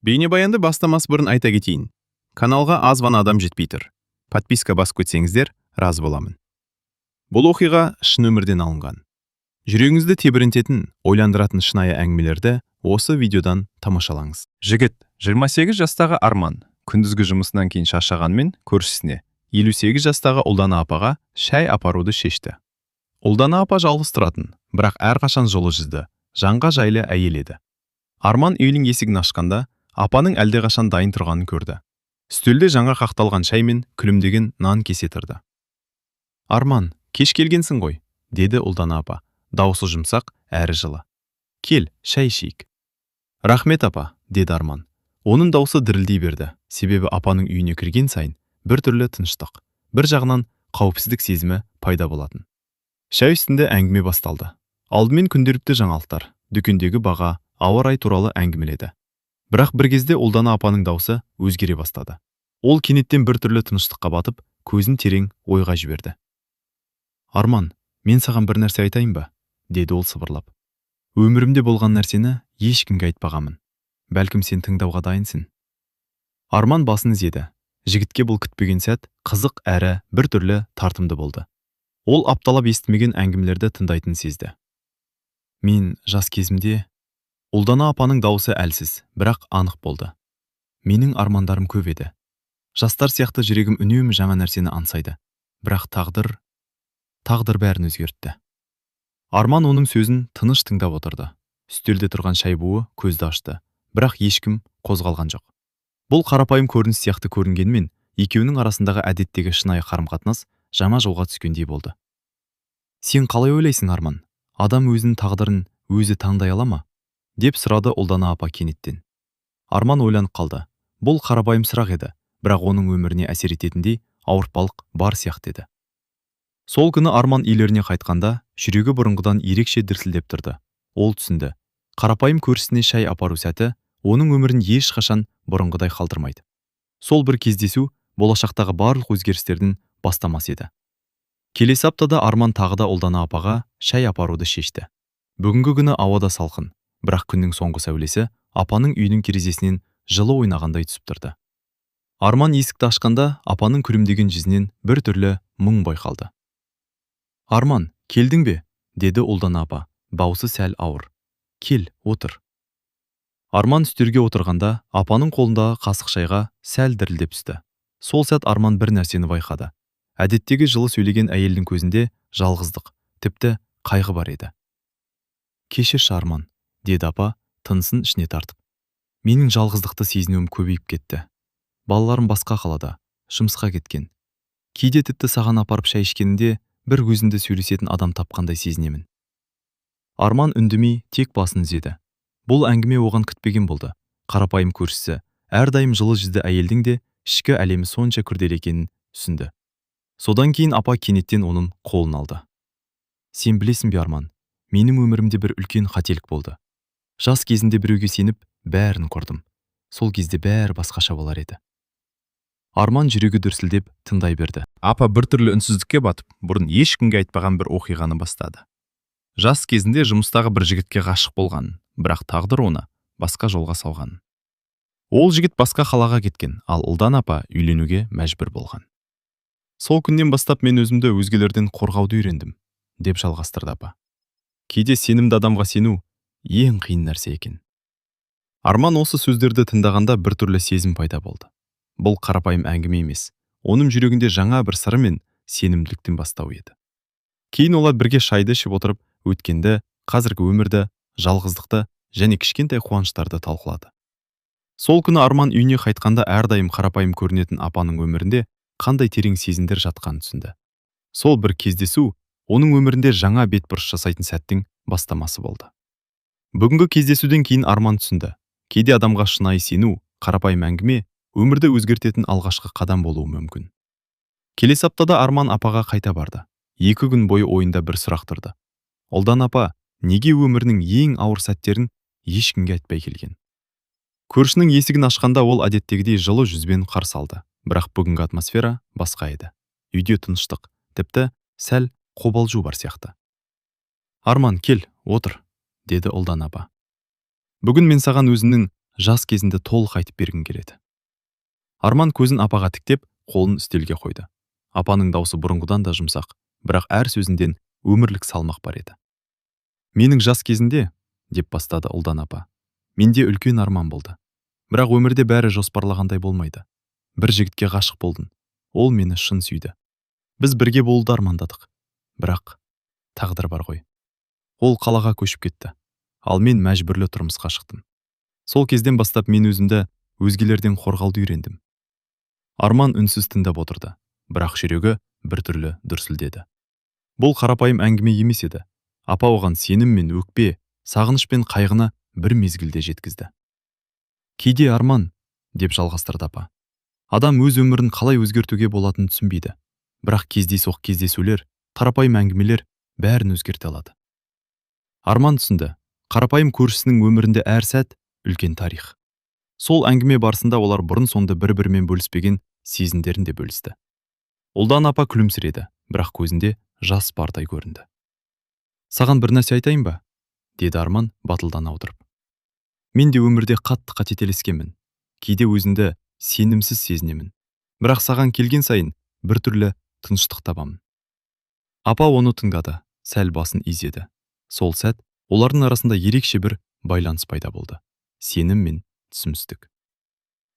Бейнебаянды бастамас бұрын айта кетейін. Каналға аз ғана адам жетпей тұр. Подписка басып кетсеңіздер, разы боламын. Бұл оқиға шын өмірден алынған. Жүрегіңізді тебірентетін, ойландыратын шынайы әңгімелерді осы видеодан тамашалаңыз. Жігіт, 28 жастағы Арман, күндізгі жұмысынан кейін шаршағанмен көршісіне 58 жастағы Ұлдана апаға шай апаруды шешті. Ұлдана апа жалғыз тұратын, бірақ әрқашан жолы жүзді, жанға жайлы әйел еді. Арман үйінің есігін ашқанда, апаның әлдеқашан дайын тұрғанын көрді. Үстелде жаңа қақталған шай мен күлімдеген нан кесе тұрды. Арман, кеш келгенсің ғой, деді Ұлдана апа, даусы жұмсақ, әрі жылы. Кел, шай ішейік. Рахмет апа, деді Арман. Оның даусы дірілдей берді, себебі апаның үйіне кірген сайын бір түрлі тыныштық, бір жағынан қауіпсіздік сезімі пайда болатын. Шай үстінде әңгіме басталды. Алдымен күнделікті жаңалықтар, дүкендегі баға, ауа райы туралы әңгімеледі. Бірақ бір кезде Ұлдана апаның даусы өзгере бастады. Ол кенеттен бір түрлі тыныштыққа батып, көзін терең ойға жіберді. Арман, мен саған бір нәрсе айтайын ба? Деді ол сыбырлап. Өмірімде болған нәрсені ешкімге айтпағамын. Бәлкім сен тыңдауға дайынсың. Арман басын изеді. Жігітке бұл күтпеген сәт қызық әрі бір түрлі тартымды болды. Ол апталап естімеген әңгімелерді тыңдайтын сезді. Мен жас кезімде... Ұлдана апаның даусы әлсіз, бірақ анық болды. Менің армандарым көп еді. Жастар сияқты жүрегім үнемі жаңа нәрсені аңсайды. Бірақ тағдыр бәрін өзгертті. Арман оның сөзін тыныш тыңдап отырды. Үстелде тұрған шай буы көзді ашты, бірақ ешкім қозғалған жоқ. Бұл қарапайым көрініс сияқты көрінгенмен, екеуінің арасындағы әдеттегі шынайы қарым-қатынас жаңа жолға түскендей болды. Сен қалай ойлайсың, Арман? Адам өзінің тағдырын өзі таңдай ала ма? Деп сұрады Ұлдана апа кенеттен. Арман ойланып қалды. Бұл қарапайым сұрақ еді, бірақ оның өміріне әсер ететіндей ауыртпалық бар сияқты еді. Сол күні Арман үйлеріне қайтқанда, жүрегі бұрынғыдан ерекше дүрсілдеп тұрды. Ол түсінді. Қарапайым көршісіне шай апару сәті оның өмірін ешқашан бұрынғыдай қалдырмайды. Сол бір кездесу болашақтағы барлық өзгерістердің бастамасы еді. Келесі аптада Арман тағы да Ұлдана апаға шай апаруды шешті. Бүгінгі күні ауада салқын, бірақ күннің соңғы сәулесі апаның үйінің терезесінен жылы ойнағандай түсіп тұрды. Арман есікті ашқанда апаның күлімдеген жүзінен бір түрлі мұң байқалды. Арман, келдің бе? Деді Ұлдана апа, даусы сәл ауыр. Кел, отыр. Арман үстелге отырғанда апаның қолындағы қасық шайға сәл дірілдеп түсті. Сол сәт Арман бір нәрсені байқады. Әдеттегі жылы сөйлеген әйелдің көзінде жалғыздық, тіпті қайғы бар еді. Кешірші, Арман, деді апа, тынысын ішіне тартып. Менің жалғыздықты сезінуім көбейіп кетті. Балаларым басқа қалада, жұмысқа кеткен. Кейде тіпті саған апарып шай ішкенінде бір өзіңді сөйлесетін адам тапқандай сезінемін. Арман үндемей тек басын изеді. Бұл әңгіме оған күтпеген болды. Қарапайым көршісі, әрдайым жылы жүзді әйелдің де ішкі әлемі сонша күрделі екенін түсінді. Содан кейін апа кенеттен оның қолын алды. Сен білесің бе, Арман, менің өмірімде бір үлкен қателік болды. Жас кезінде біреуге сеніп, бәрін құрдым. Сол кезде бәрі басқаша болар еді. Арман жүрегі дүрсілдеп тыңдай берді. Апа бір түрлі үнсіздікке батып, бұрын ешкімге айтпаған бір оқиғаны бастады. Жас кезінде жұмыстағы бір жігітке ғашық болған, бірақ тағдыр оны басқа жолға салған. Ол жігіт басқа қалаға кеткен, ал Ұлдана апа үйленуге мәжбүр болған. Сол күннен бастап мен өзімді өзгелерден қорғауды үйрендім, деп жалғастырды апа. Кейде сенімді адамға сену ең қиын нәрсе екен. Арман осы сөздерді тыңдағанда бір түрлі сезім пайда болды. Бұл қарапайым әңгіме емес, оның жүрегінде жаңа бір сыры мен сенімділіктің бастауы еді. Кейін олар бірге шайды ішіп отырып, өткенді, қазіргі өмірді, жалғыздықты және кішкентай қуаныштарды талқылады. Сол күні Арман үйіне қайтқанда әрдайым қарапайым көрінетін апаның өмірінде қандай терең сезімдер жатқанын түсінді. Сол бір кездесу оның өмірінде жаңа бетбұрыс жасайтын сәттің бастамасы болды. Бүгінгі кездесуден кейін Арман түсінді. Кейде адамға шынайы сену, қарапайым әңгіме өмірді өзгертетін алғашқы қадам болуы мүмкін. Келесі аптада Арман апаға қайта барды. 2 күн бойы ойында бір сұрақ тұрды. Ұлдана апа неге өмірінің ең ауыр сәттерін ешкімге айтпай келген? Көршінің есігін ашқанда ол әдеттегідей жылы жүзбен қарсы алды. Бірақ бүгінгі атмосфера басқа еді. Үйде тыныштық, тіпті сәл қобалжу бар сияқты. Арман, кел, отыр, деді Ұлдана апа. Бүгін мен саған өзінің жас кезінде толық айтып бергің келеді. Арман көзін апаға тіктеп, қолын үстелге қойды. Апаның даусы бұрынғыдан да жұмсақ, бірақ әр сөзінден өмірлік салмақ бар еді. Менің жас кезінде, деп бастады ұлдан апа, менде үлкен арман болды. Бірақ өмірде бәрі жоспарлағандай болмайды. Бір жігітке ғашық болдым. Ол мені шын сүйді. Біз бірге болуды армандадық. Бірақ тағдыр бар ғой. Ол қалаға көшіп кетті. Ал мен мәжбүрлі тұрмысқа шықтым. Сол кезден бастап мен өзімді өзгелерден қорғауды үйрендім. Арман үнсіз тыңдап отырды, бірақ жүрегі біртүрлі дүрсілдеді. Бұл қарапайым әңгіме емес еді. Апа оған сенім мен өкпе, сағыныш пен қайғыны бір мезгілде жеткізді. Кейде Арман, деп жалғастырды апа, адам өз өмірін қалай өзгертуге болатынын түсінбейді. Бірақ кездейсоқ кездесулер, қарапайым әңгімелер бәрін өзгерте алады. Арман түсінді, қарапайым көршісінің өмірінде әр сәт үлкен тарих. Сол әңгіме барысында олар бұрын соңды бір-бірімен бөліспеген сезімдерін де бөлісті. Ұлдан апа күлімсіреді, бірақ көзінде жас бардай көрінді. Саған бір нәрсе айтайын ба? Деді Арман батылдана отырып. Мен де өмірде қатты қателескенмін. Кейде өзімді сенімсіз сезінемін. Бірақ саған келген сайын біртүрлі тыныштық табамын. Апа оны тыңдады, сәл басын изеді. Сол сәт олардың арасында ерекше бір байланыс пайда болды. Сенім мен түсіністік.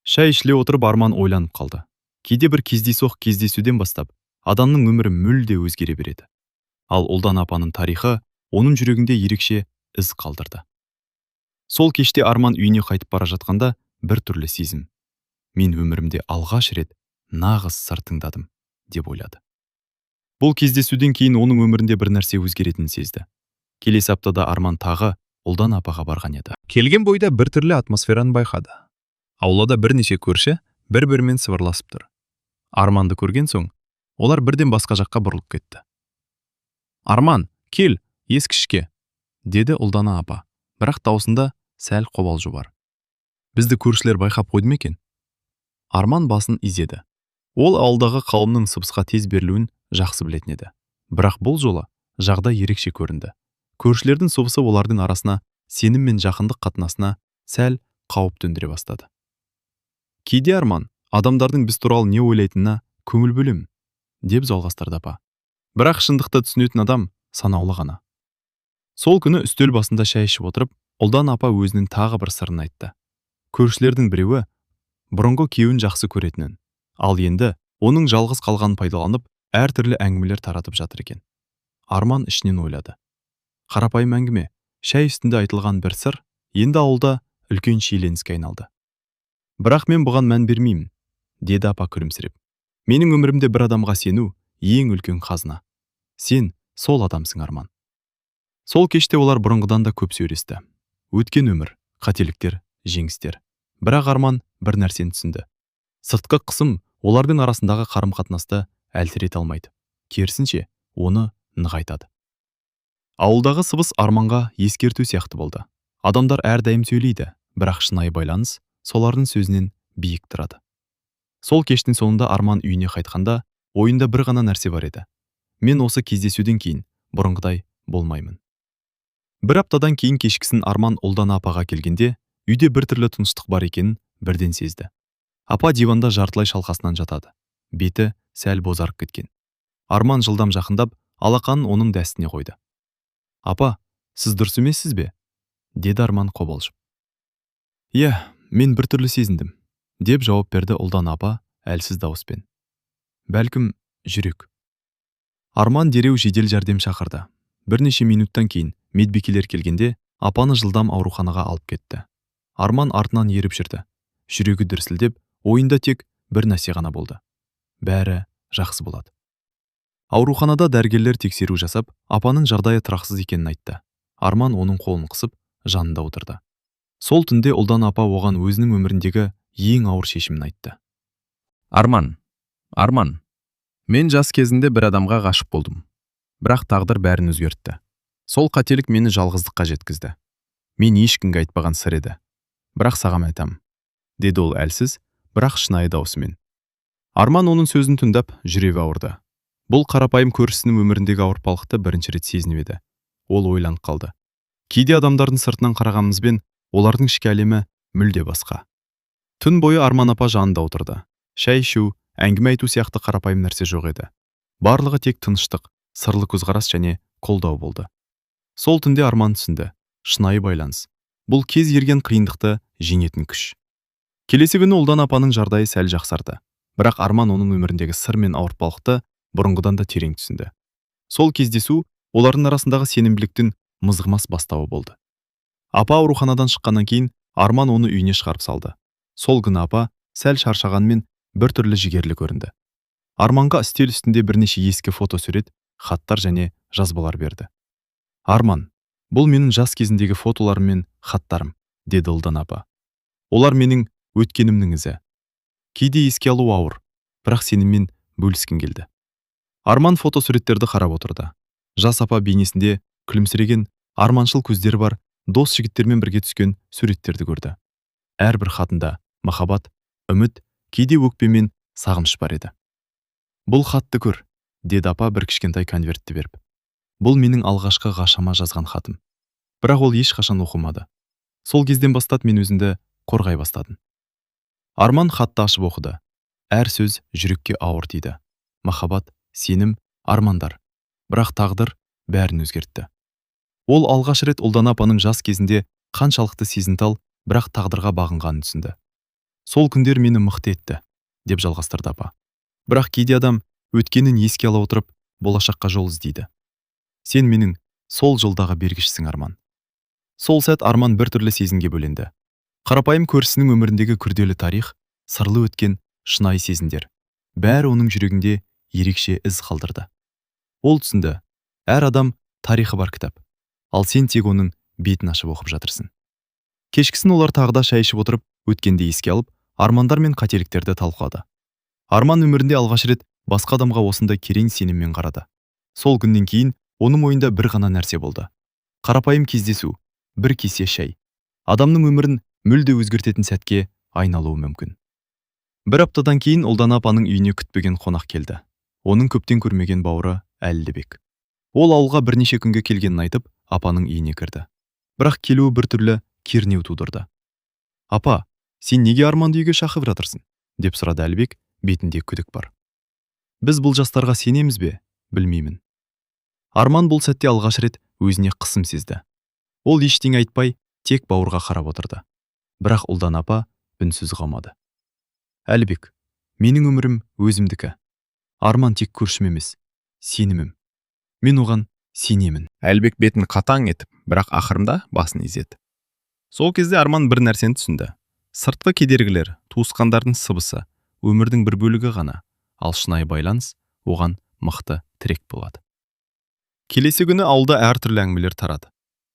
Шай ішіле отырып Арман ойланып қалды. Кейде бір кездейсоқ кездесуден бастап адамның өмірі мүлде өзгере береді. Ал ұлдан апаның тарихы оның жүрегінде ерекше із қалдырды. Сол кеште Арман үйіне қайтып бара жатқанда бір түрлі сезім. Мен өмірімде алғаш рет нағыз сыр тыңдадым, деп ойлады. Бұл кездесуден кейін оның өмірінде бір нәрсе өзгеретінін сезді. Келесі аптада Арман тағы ұлдан апаға барған еді. Келген бойда біртүрлі атмосфераны байқады. Аулада бірнеше көрші бір-бірімен сыбырласып тұр. Арманды көрген соң, олар бірден басқа жаққа бұрылып кетті. Арман, кел, ескішке, деді ұлдана апа, бірақ даусында сәл қобалжу бар. Бізді көршілер байқап қойды ма екен? Арман басын изеді. Ол ауылдағы қауымның сыбысқа тез берілуін жақсы білетін еді. Бірақ бұл жолы жағдай ерекше көрінді. Көршілердің сыбысы олардың арасына сенім мен жақындық қатынасына сәл қауіп төндіре бастады. Кейде Арман адамдардың біз туралы не ойлайтынына көңіл бөлемін, деп жалғастырды апа. Бірақ шындықты түсінетін адам санаулы ғана. Сол күні үстел басында шай ішіп отырып, ұлдан апа өзінің тағы бір сырын айтты. Көршілердің біреуі бұрынғы күйеуін жақсы көретінін, ал енді оның жалғыз қалғанын пайдаланып, әртүрлі әңгімелер таратып жатыр екен. Арман ішінен ойлады. Қарапайым әңгіме, шай үстінде айтылған бір сыр, енді ауылда үлкен шиеленіске айналды. Бірақ мен бұған мән бермеймін, деді апа күлімсіреп. Менің өмірімде бір адамға сену ең үлкен қазына. Сен сол адамсың, Арман. Сол кеште олар бұрынғыдан да көп сөйлесті. Өткен өмір, қателіктер, жеңістер. Бірақ Арман бір нәрсені түсінді. Сыртқы қысым олардың арасындағы қарым-қатынасты әлсірете алмайды. Керісінше, оны нығайтады. Ауылдағы сыбыс Арманға ескерту сияқты болды. Адамдар әрдайым сөйлейді, бірақ шынайы байланыс солардың сөзінен биік тұрады. Сол кештің соңында Арман үйіне қайтқанда, ойында бір ғана нәрсе бар еді. Мен осы кездесуден кейін бұрынғыдай болмаймын. Бір аптадан кейін кешкісін Арман ұлдан апаға келгенде, үйде біртүрлі тыныштық бар екенін бірден сезді. Апа диванда жартылай шалқасынан жатады. Беті сәл бозарып кеткен. Арман жылдам жақындап, алақанын оның дәстіне қойды. Апа, сіз дұрыс емессіз бе? Деді Арман қобалжып. Иә, мен біртүрлі сезіндім, деп жауап берді ұлдан апа әлсіз дауыспен. Бәлкім, жүрек. Арман дереу жедел жәрдем шақырды. Бірнеше минуттан кейін медбикелер келгенде, апаны жылдам ауруханаға алып кетті. Арман артынан еріп жүрді. Жүрегі дүрсілдеп, ойында тек бір нәрсе ғана болды. Бәрі жақсы болады. Ауруханада дәрігерлер тексеру жасап, апаның жағдайы тұрақсыз екенін айтты. Арман оның қолын қысып, жанында отырды. Сол түнде ұлдан апа оған өзінің өміріндегі ең ауыр шешімін айтты. Арман, мен жас кезінде бір адамға ғашық болдым. Бірақ тағдыр бәрін өзгертті. Сол қателік мені жалғыздыққа жеткізді. Мен ешкімге айтпаған сыр еді. Бірақ саған айтамын, деді ол әлсіз, бірақ шынайы даусымен. Арман оның сөзін тыңдап, жүрегі ауырды. Бұл қарапайым көршісінің өміріндегі ауыртпалықты бірінші рет сезініп еді. Ол ойланып қалды. Кейде адамдардың сыртынан қарағанымызбен олардың ішкі әлемі мүлде басқа. Түн бойы Арман апа жанында отырды. Шәй ішу, әңгіме айту сияқты қарапайым нәрсе жоқ еді. Барлығы тек тыныштық, сырлы көзқарас және қолдау болды. Сол түнде Арман түсінді. Шынайы байланыс. Бұл кез келген қиындықты жеңетін күш. Келесі күні Ұлдан апаның жағдайы сәл жақсарды. Бірақ Арман оның өміріндегі сыр мен ауыртпалықты бұрынғыдан да терең түсінді. Сол кездесу олардың арасындағы сенімділіктің мызғымас бастауы болды. Апа ауруханадан шыққаннан кейін Арман оны үйіне шығарып салды. Сол күні апа сәл шаршағанмен біртүрлі жігерлі көрінді. Арманға үстел үстінде бірнеше ескі фотосурет, хаттар және жазбалар берді. Арман, бұл менің жас кезіндегі фотоларым мен хаттарым, деді Ұлдан апа. Олар менің өткенімнің ізі. Кейде еске алу ауыр, бірақ сенімен бөліскім келді. Арман фотосуреттерді қарап отырды. Жас апа бейнесінде күлімсіреген, арманшыл көздері бар дос жігіттермен бірге түскен суреттерді көрді. Әрбір хатында махаббат, үміт, кейде өкпе мен сағыныш бар еді. Бұл хатты көр, деді апа бір кішкентай конвертті беріп. Бұл менің алғашқы ғашама жазған хатым. Бірақ ол ешқашан оқылмады. Сол кезден бастап мен өзімді қорғай бастадым. Арман хатты ашып оқыды. Әр сөз жүрекке ауыр тиді. Махаббат, сенім, армандар. Бірақ тағдыр бәрін өзгертті. Ол алғаш рет Ұлдан апаның жас кезінде қаншалықты сезімтал, бірақ тағдырға бағынғанын түсінді. Сол күндер мені мықты етті, деп жалғастырды апа. Бірақ кейде адам өткенін еске ала отырып, болашаққа жол іздейді. Сен менің сол жылдағы бергішсің, Арман. Сол сәт Арман біртүрлі сезімге бөленді. Қарапайым көршісінің өміріндегі күрделі тарих, сырлы өткен шынайы сезімдер, бәрі оның жүрегінде ерекше із қалдырды. Ол түсінді, әр адам тарихы бар кітап, ал сен тек оның бетін ашып оқып жатырсың. Кешкісін олар тағы да шай ішіп отырып, өткенді еске алып, армандар мен қателіктерді талқылады. Арман өмірінде алғаш рет басқа адамға осындай керең сеніммен қарады. Сол күннен кейін оның ойында бір ғана нәрсе болды. Қарапайым кездесу, бір кесе шай. Адамның өмірін мүлде өзгертетін сәтке айналуы мүмкін. Бір аптадан кейін Ұлдан апаның үйіне күтпеген қонақ келді. Оның көптен көрмеген бауыры Әлдібек. Ол ауылға бірнеше күнге келгенін айтып, апаның үйіне кірді. Бірақ келуі біртүрлі кернеу тудырды. Апа, сен неге Арманды үйге шақырып жатырсың? Деп сұрады Әлбек, бетінде күдік бар. Біз бұл жастарға сенеміз бе? Білмеймін. Арман бұл сәтте алғаш рет өзіне қысым сезді. Ол ештеңе айтпай, тек бауырға қарап отырды. Бірақ Ұлдан апа үнсіз қалмады. Әлбек, менің өмірім өзімдікі. Арман тек көршім емес, сенімім. Мен оған сенемін. Әлбек бетін қатаң етіп, бірақ ақырында басын изеді. Сол кезде Арман бір нәрсені түсінді. Сыртқы кедергілер, туысқандардың сыбысы, өмірдің бір бөлігі ғана, ал шынайы байланыс оған мықты тірек болады. Келесі күні ауылда әртүрлі әңгімелер тарады.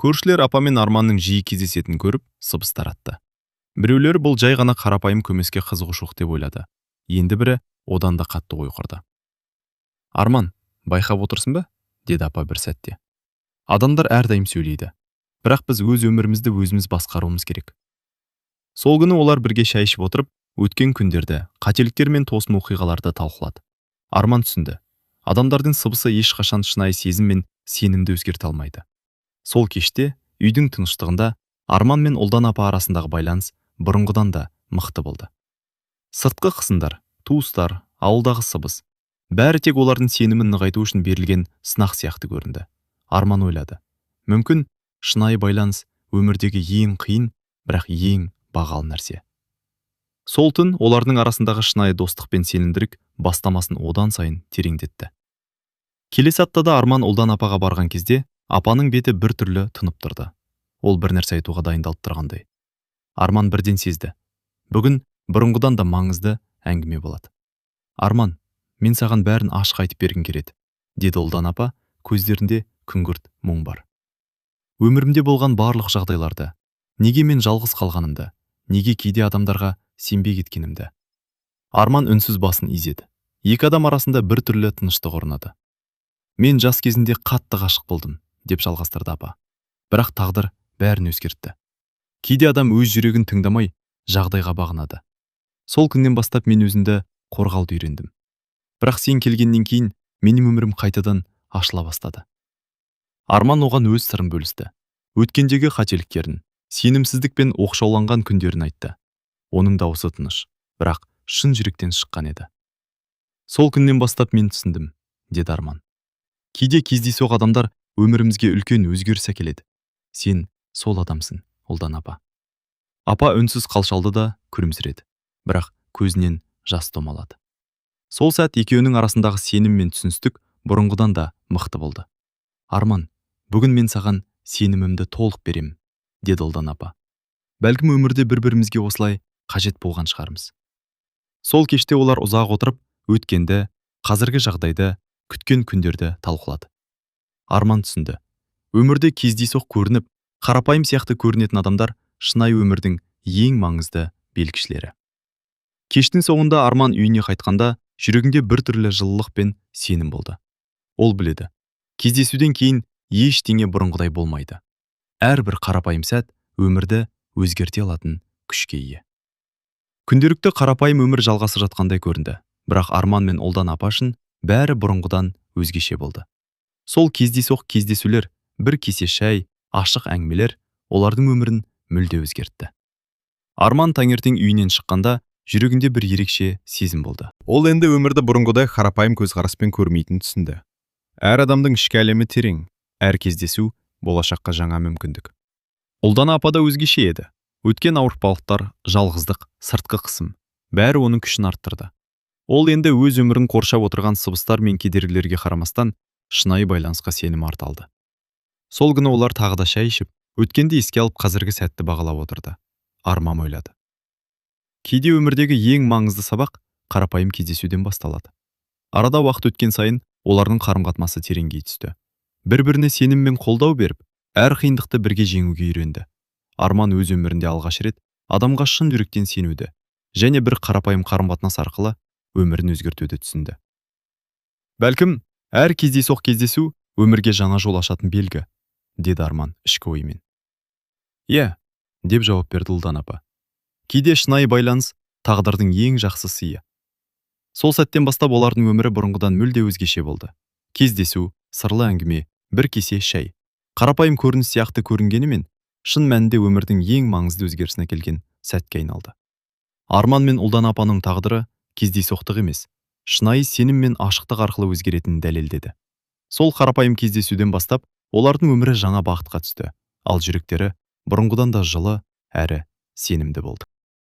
Көршілер апа мен Арманның жиі кездесетінін көріп, сыбыс таратты. Біреулер бұл жай ғана қарапайым көмеске қызығушылық деп ойлады. Енді бірі одан да қатты ой құрды. Арман, байқап отырсың ба? Деді апа бір сәтте. Адамдар әрдайым сөйлейді. Бірақ біз өз өмірімізді өзіміз басқаруымыз керек. Сол күні олар бірге шай ішіп отырып, өткен күндерді, қателіктер мен тосын оқиғаларды талқылады. Арман түсінді. Адамдардың сыбысы ешқашан шынайы сезім мен сенімді өзгерте алмайды. Сол кеште үйдің тыныштығында Арман мен Ұлдан апа арасындағы байланыс бұрынғыдан да мықты болды. Сыртқы қысымдар, туыстар, ауылдағы сыбыс, бәрі тек олардың сенімін нығайту үшін берілген сынақ сияқты көрінді. Арман ойлады. Мүмкін шынайы байланыс өмірдегі ең қиын, бірақ ең бағалы нәрсе. Сол түн олардың арасындағы шынайы достық пен сенімділік бастамасын одан сайын тереңдетті. Келесі аптада Арман Ұлдан апаға барған кезде апаның беті біртүрлі тынып тұрды. Ол бір нәрсе айтуға дайындалып тұрғандай. Арман бірден сезді. Бүгін бұрынғыдан да маңызды әңгіме болады. Арман, мен саған бәрін ашық айтып бергім келеді, деді Ұлдан апа, көздерінде күңгірт мұң бар. Өмірімде болған барлық жағдайларды, неге мен жалғыз қалғанымды, неге кейде адамдарға сенбей кеткенімді. Арман үнсіз басын изеді. Екі адам арасында біртүрлі тыныштық орнады. Мен жас кезінде қатты ғашық болдым, деп жалғастырды апа. Бірақ тағдыр бәрін өзгертті. Кейде адам өз жүрегін тыңдамай, жағдайға бағынады. Сол күннен бастап мен өзімді қорғауды үйрендім. Бірақ сен келгеннен кейін менің өмірім қайтадан ашыла бастады. Арман оған өз сырын бөлісті. Өткендегі қателіктерін, сенімсіздік пен оқшауланған күндерін айтты. Оның дауысы тыныш, бірақ шын жүректен шыққан еді. Сол күннен бастап мен түсіндім, деді Арман. Кейде кездейсоқ адамдар өмірімізге үлкен өзгеріс әкеледі. Сен сол адамсың, Ұлдан апа. Апа үнсіз қалшалды да күлімсіреді, бірақ көзінен жас домалады. Сол сәт екеуінің арасындағы сенім мен түсіністік бұрынғыдан да мықты болды. Арман, бүгін мен саған сенімімді толық беремін, деді Ұлдан апа. Бәлкім өмірде бір-бірімізге осылай қажет болған шығармыз. Сол кеште олар ұзақ отырып, өткенді, қазіргі жағдайды, күткен күндерді талқылады. Арман түсінді. Өмірде кездейсоқ көрініп, қарапайым сияқты көрінетін адамдар шынайы өмірдің ең маңызды белгішілері. Кештің соңында Арман үйіне қайтқанда, жүрегінде біртүрлі жылылық пен сенім болды. Ол біледі, кездесуден кейін ештеңе бұрынғыдай болмайды. Әрбір қарапайым сәт өмірді өзгерте алатын күшке ие. Күнделікті қарапайым өмір жалғасып жатқандай көрінді, бірақ Арман мен Ұлдан апа үшін бәрі бұрынғыдан өзгеше болды. Сол кездейсоқ кездесулер, бір кесе шай, ашық әңгімелер олардың өмірін мүлде өзгертті. Арман таңертең үйінен шыққанда жүрегінде бір ерекше сезім болды. Ол енді өмірді бұрынғыдай қарапайым көзқараспен көрмейтін түсінді. Әр адамның ішкі әлемі терең, Әр кездесу болашаққа жаңа мүмкіндік. Ұлдан апа да өзгеше еді. Өткен ауыртпалықтар, жалғыздық, сыртқы қысым, бәрі оның күшін арттырды. Ол енді өз өмірін қоршап отырған сыбыстар мен кедергілерге қарамастан шынайы байланысқа сенім арталды. Сол күні олар тағы да шай ішіп, өткенді еске алып қазіргі сәтті бағалап отырды. Арман ойлады. Кейде өмірдегі ең маңызды сабақ қарапайым кездесуден басталады. Арада уақыт өткен сайын олардың қарым-қатынасы тереңдей түсті. Бір-біріне сенім мен қолдау беріп, әр қиындықты бірге жеңуге үйренді. Арман өз өмірінде алғаш рет адамға шын жүректен сенуді және бір қарапайым қарым-қатынас арқылы өмірін өзгертуді түсінді. Бәлкім, әр кездейсоқ кездесу өмірге жаңа жол ашатын белгі, деді Арман ішкі оймен. Иә, деп жауап берді Ұлдан апа. Кейде шынайы байланыс тағдырдың ең жақсы сыйы. Сол сәттен бастап олардың өмірі бұрынғыдан мүлде өзгеше болды. Кездесу, сырлы әңгіме, бір кесе шай, қарапайым көрініс сияқты көрінгенімен, шын мәнінде өмірдің ең маңызды өзгерісіне келген сәтке айналды. Арман мен Ұлдан апаның тағдыры кездейсоқтық емес, шынайы сенім мен ашықтық арқылы өзгеретінін дәлелдеді. Сол қарапайым кездесуден бастап, олардың өмірі жаңа бағытқа түсті, ал жүректері бұрынғыдан да жылы әрі сенімді болды.